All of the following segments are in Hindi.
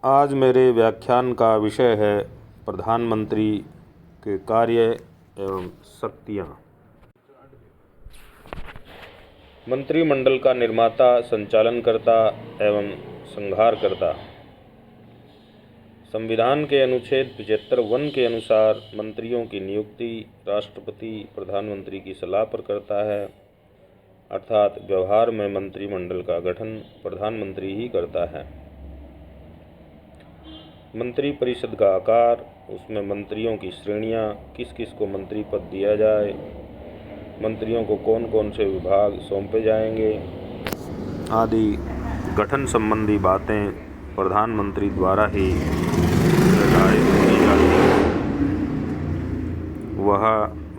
आज मेरे व्याख्यान का विषय है प्रधानमंत्री के कार्य एवं शक्तियाँ। मंत्रिमंडल का निर्माता, संचालनकर्ता एवं संहारकर्ता। संविधान के अनुच्छेद 75(1) के अनुसार मंत्रियों की नियुक्ति राष्ट्रपति प्रधानमंत्री की सलाह पर करता है, अर्थात व्यवहार में मंत्रिमंडल का गठन प्रधानमंत्री ही करता है। मंत्रिपरिषद का आकार, उसमें मंत्रियों की श्रेणियां, किस किस को मंत्री पद दिया जाए, मंत्रियों को कौन कौन से विभाग सौंपे जाएंगे आदि गठन संबंधी बातें प्रधानमंत्री द्वारा ही निर्धारित की जाती हैं। वह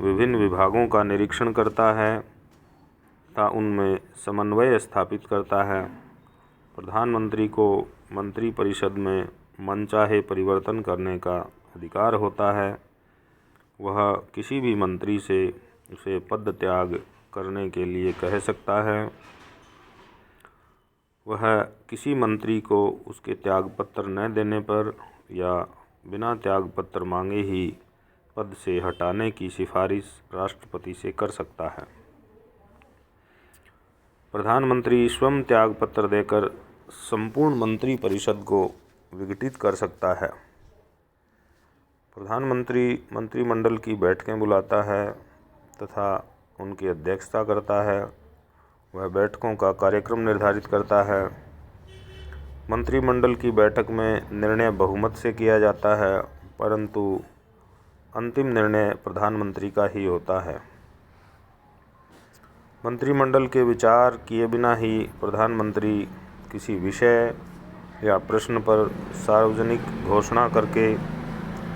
विभिन्न विभागों का निरीक्षण करता है तथा उनमें समन्वय स्थापित करता है। प्रधानमंत्री को मंत्रिपरिषद में मनचाहे परिवर्तन करने का अधिकार होता है। वह किसी भी मंत्री से उसे पद त्याग करने के लिए कह सकता है। वह किसी मंत्री को उसके त्यागपत्र न देने पर या बिना त्यागपत्र मांगे ही पद से हटाने की सिफारिश राष्ट्रपति से कर सकता है। प्रधानमंत्री स्वयं त्यागपत्र देकर संपूर्ण मंत्रिपरिषद को विघटित कर सकता है। प्रधानमंत्री मंत्रिमंडल की बैठकें बुलाता है तथा उनकी अध्यक्षता करता है। वह बैठकों का कार्यक्रम निर्धारित करता है। मंत्रिमंडल की बैठक में निर्णय बहुमत से किया जाता है, परंतु अंतिम निर्णय प्रधानमंत्री का ही होता है। मंत्रिमंडल के विचार किए बिना ही प्रधानमंत्री किसी विषय या प्रश्न पर सार्वजनिक घोषणा करके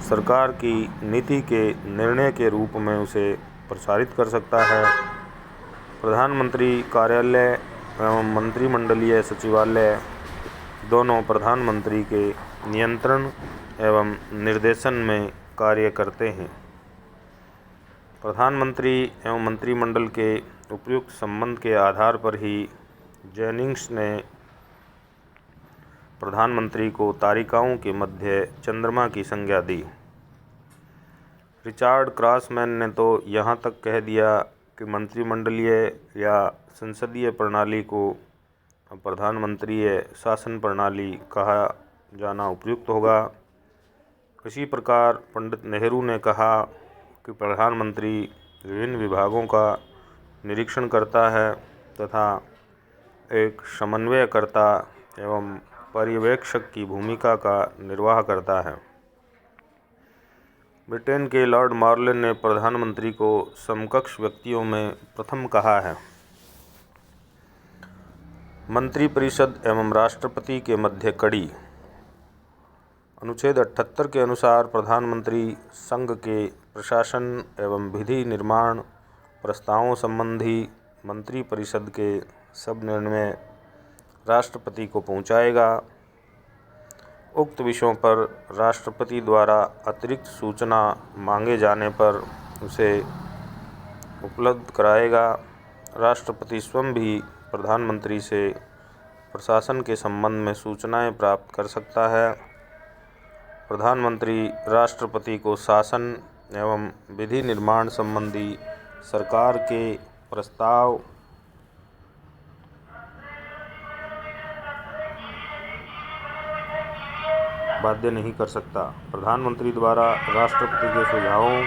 सरकार की नीति के निर्णय के रूप में उसे प्रसारित कर सकता है। प्रधानमंत्री कार्यालय एवं मंत्रिमंडलीय सचिवालय दोनों प्रधानमंत्री के नियंत्रण एवं निर्देशन में कार्य करते हैं। प्रधानमंत्री एवं मंत्रिमंडल के उपयुक्त संबंध के आधार पर ही जेनिंग्स ने प्रधानमंत्री को तारिकाओं के मध्य चंद्रमा की संज्ञा दी। रिचार्ड क्रॉसमैन ने तो यहाँ तक कह दिया कि मंत्रिमंडलीय या संसदीय प्रणाली को प्रधानमंत्रीय शासन प्रणाली कहा जाना उपयुक्त होगा। इसी प्रकार पंडित नेहरू ने कहा कि प्रधानमंत्री विभिन्न विभागों का निरीक्षण करता है तथा एक समन्वयकर्ता एवं पर्यवेक्षक की भूमिका का निर्वाह करता है। ब्रिटेन के लॉर्ड मॉर्ले ने प्रधानमंत्री को समकक्ष व्यक्तियों में प्रथम कहा है। मंत्रिपरिषद एवं राष्ट्रपति के मध्य कड़ी। अनुच्छेद 78 के अनुसार प्रधानमंत्री संघ के प्रशासन एवं विधि निर्माण प्रस्तावों संबंधी मंत्रिपरिषद के सब निर्णय राष्ट्रपति को पहुंचाएगा। उक्त विषयों पर राष्ट्रपति द्वारा अतिरिक्त सूचना मांगे जाने पर उसे उपलब्ध कराएगा। राष्ट्रपति स्वयं भी प्रधानमंत्री से प्रशासन के संबंध में सूचनाएं प्राप्त कर सकता है। प्रधानमंत्री राष्ट्रपति को शासन एवं विधि निर्माण संबंधी सरकार के प्रस्ताव बाध्य नहीं कर सकता। प्रधानमंत्री द्वारा राष्ट्रपति के सुझावों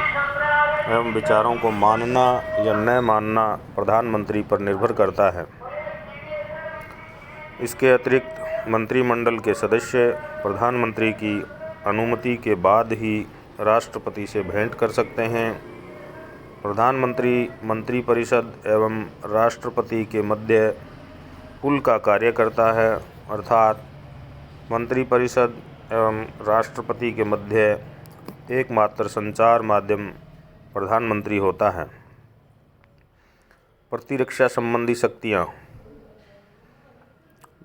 एवं विचारों को मानना या न मानना प्रधानमंत्री पर निर्भर करता है। इसके अतिरिक्त मंत्रिमंडल के सदस्य प्रधानमंत्री की अनुमति के बाद ही राष्ट्रपति से भेंट कर सकते हैं। प्रधानमंत्री मंत्रिपरिषद एवं राष्ट्रपति के मध्य पुल का कार्य करता है, अर्थात मंत्रिपरिषद एवं राष्ट्रपति के मध्य एकमात्र संचार माध्यम प्रधानमंत्री होता है। प्रतिरक्षा संबंधी शक्तियाँ।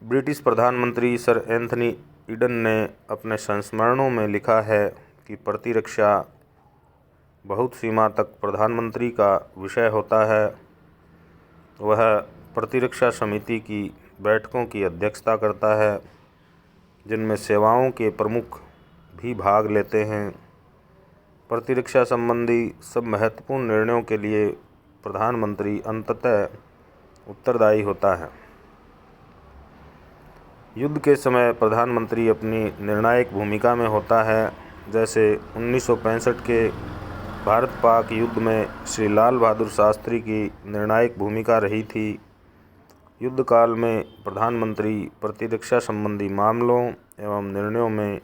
ब्रिटिश प्रधानमंत्री सर एंथनी ईडन ने अपने संस्मरणों में लिखा है कि प्रतिरक्षा बहुत सीमा तक प्रधानमंत्री का विषय होता है। वह प्रतिरक्षा समिति की बैठकों की अध्यक्षता करता है। जिनमें सेवाओं के प्रमुख भी भाग लेते हैं। प्रतिरक्षा संबंधी सब महत्वपूर्ण निर्णयों के लिए प्रधानमंत्री अंततः उत्तरदायी होता है। युद्ध के समय प्रधानमंत्री अपनी निर्णायक भूमिका में होता है। जैसे 1965 के भारत पाक युद्ध में श्री लाल बहादुर शास्त्री की निर्णायक भूमिका रही थी। युद्ध काल में प्रधानमंत्री प्रतिरक्षा संबंधी मामलों एवं निर्णयों में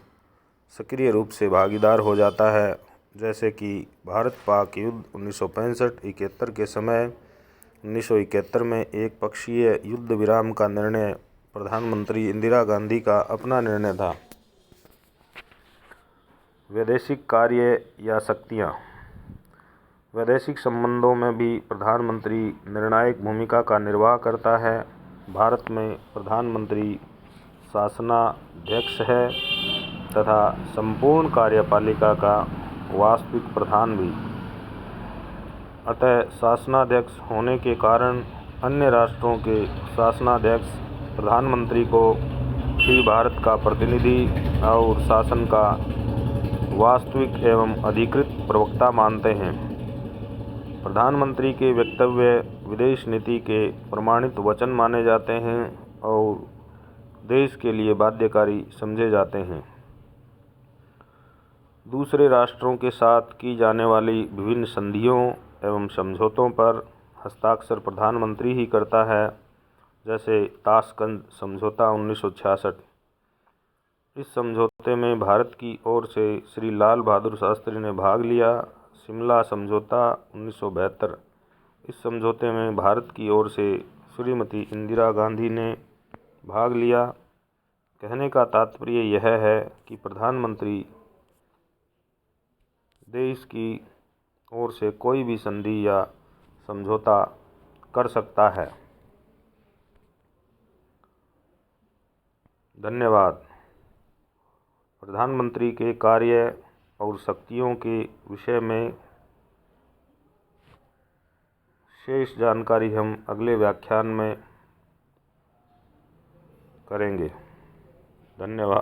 सक्रिय रूप से भागीदार हो जाता है। जैसे कि भारत पाक युद्ध 1965-71 के समय 1971 में एक पक्षीय युद्ध विराम का निर्णय प्रधानमंत्री इंदिरा गांधी का अपना निर्णय था। वैदेशिक कार्य या शक्तियाँ। वैदेशिक संबंधों में भी प्रधानमंत्री निर्णायक भूमिका का निर्वाह करता है। भारत में प्रधानमंत्री शासनाध्यक्ष है तथा संपूर्ण कार्यपालिका का वास्तविक प्रधान भी। अतः शासनाध्यक्ष होने के कारण अन्य राष्ट्रों के शासनाध्यक्ष प्रधानमंत्री को ही भारत का प्रतिनिधि और शासन का वास्तविक एवं अधिकृत प्रवक्ता मानते हैं। प्रधानमंत्री के वक्तव्य विदेश नीति के प्रमाणित वचन माने जाते हैं और देश के लिए बाध्यकारी समझे जाते हैं। दूसरे राष्ट्रों के साथ की जाने वाली विभिन्न संधियों एवं समझौतों पर हस्ताक्षर प्रधानमंत्री ही करता है। जैसे ताशकंद समझौता 1966। इस समझौते में भारत की ओर से श्री लाल बहादुर शास्त्री ने भाग लिया। शिमला समझौता 1972। इस समझौते में भारत की ओर से श्रीमती इंदिरा गांधी ने भाग लिया। कहने का तात्पर्य यह है कि प्रधानमंत्री देश की ओर से कोई भी संधि या समझौता कर सकता है। धन्यवाद। प्रधानमंत्री के कार्य और शक्तियों के विषय में शेष जानकारी हम अगले व्याख्यान में करेंगे। धन्यवाद।